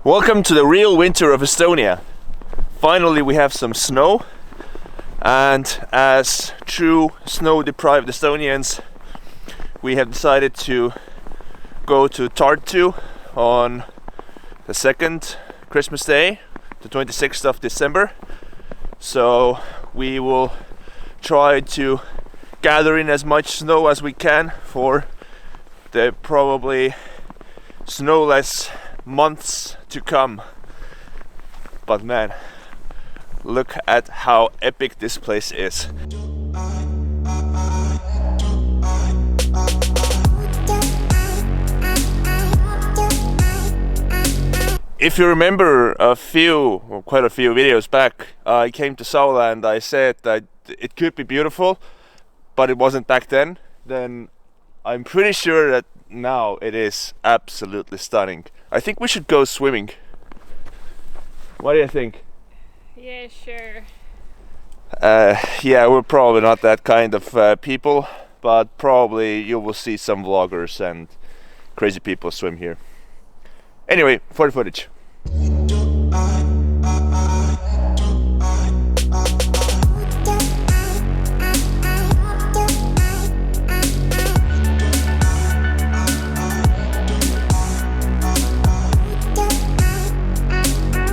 Welcome to the real winter of Estonia. Finally we have some snow, and as true snow-deprived Estonians, we have decided to go to Tartu on the second Christmas Day, the 26th of December. So we will try to gather in as much snow as we can for the probably snowless months to come. But man, look at how epic this place is. If you remember quite a few videos back, I came to Saula and I said that it could be beautiful, but it wasn't back then. Then I'm pretty sure that now it is absolutely stunning. I think we should go swimming. What do you think? Yeah, sure. Yeah, we're probably not that kind of people, but probably you will see some vloggers and crazy people swim here. Anyway, for the footage.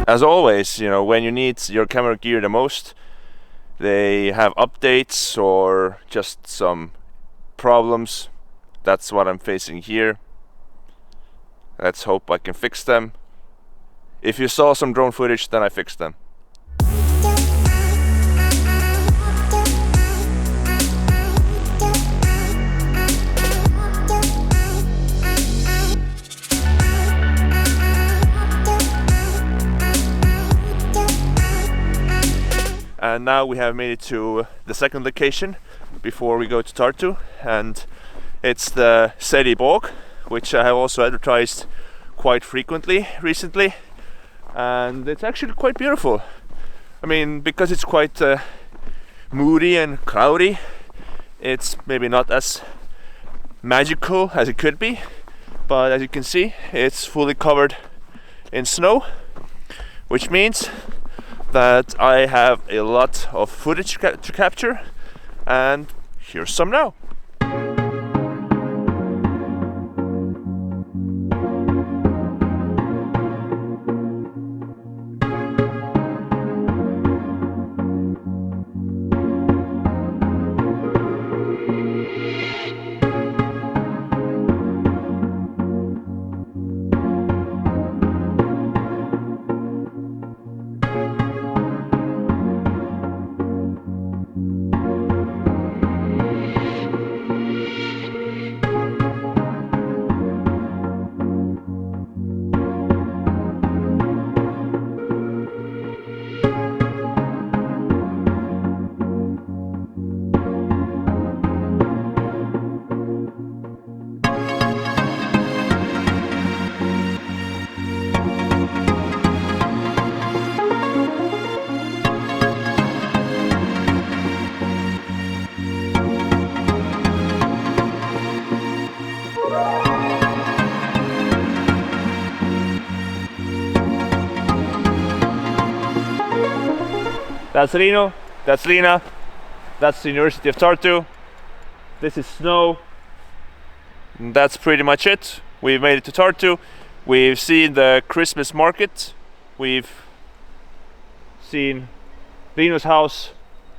As always, you know, when you need your camera gear the most, they have updates or just some problems. That's what I'm facing here. Let's hope I can fix them. If you saw some drone footage, then I fixed them. And now we have made it to the second location before we go to Tartu, and it's the nsyDE bog, which I have also advertised quite frequently recently, and it's actually quite beautiful. I mean, because it's quite moody and cloudy, it's maybe not as magical as it could be, but as you can see, it's fully covered in snow, which means that I have a lot of footage to capture, and here's some now. That's Rino, that's Liina, that's the University of Tartu. This is snow. And that's pretty much it. We've made it to Tartu. We've seen the Christmas market. We've seen Rino's house.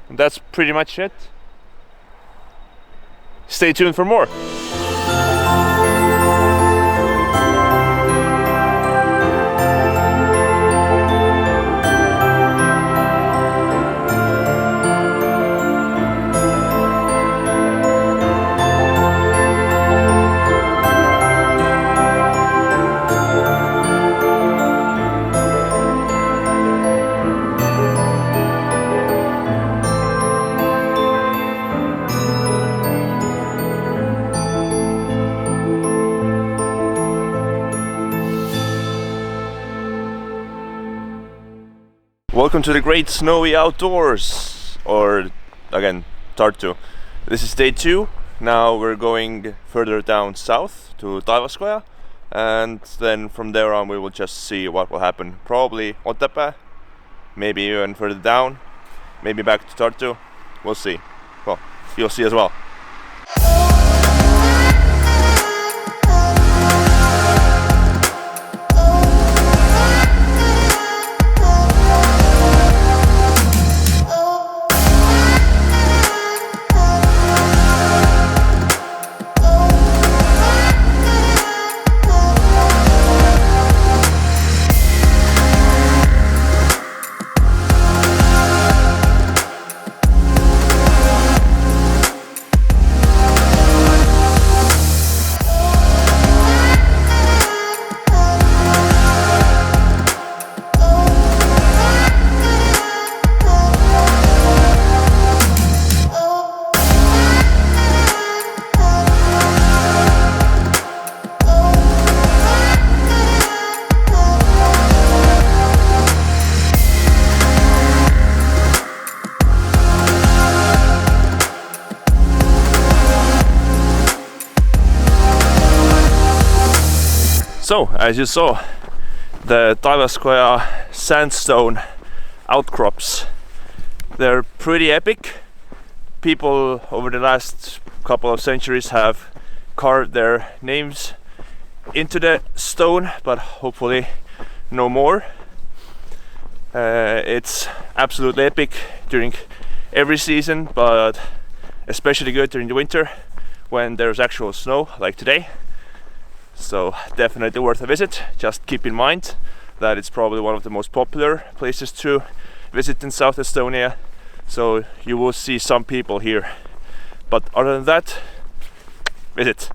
And that's pretty much it. Stay tuned for more. Welcome to the great snowy outdoors, or again, Tartu. This is day 2. Now we're going further down south to Taivaskoja, and then from there on we will just see what will happen. Probably Otepää, maybe even further down, maybe back to Tartu. We'll see. Well, you'll see as well. So, as you saw, the Taivaskoja sandstone outcrops, they're pretty epic. People over the last couple of centuries have carved their names into the stone, but hopefully no more. It's absolutely epic during every season, but especially good during the winter when there's actual snow like today. So definitely worth a visit. Just keep in mind that it's probably one of the most popular places to visit in South Estonia, so you will see some people here, but other than that, visit.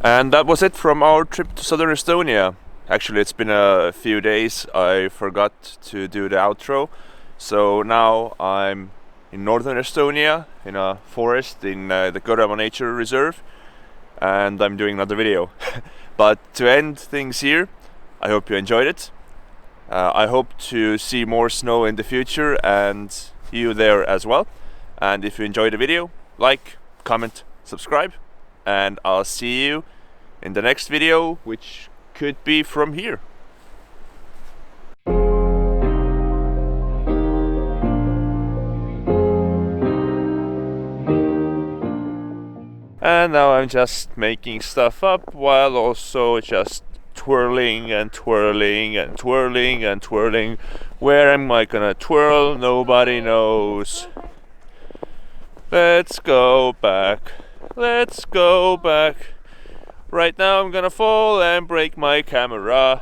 And that was it from our trip to southern Estonia. Actually, it's been a few days. I forgot to do the outro. So now I'm in northern Estonia, in a forest in the Kõrvemaa Nature Reserve, and I'm doing another video. But to end things here, I hope you enjoyed it. I hope to see more snow in the future and you there as well. And if you enjoyed the video, like, comment, subscribe, and I'll see you in the next video, which could be from here. And now I'm just making stuff up while also just twirling and twirling and twirling and twirling. Where am I gonna twirl? Nobody knows. Let's go back. Let's go back. Right now I'm gonna fall and break my camera.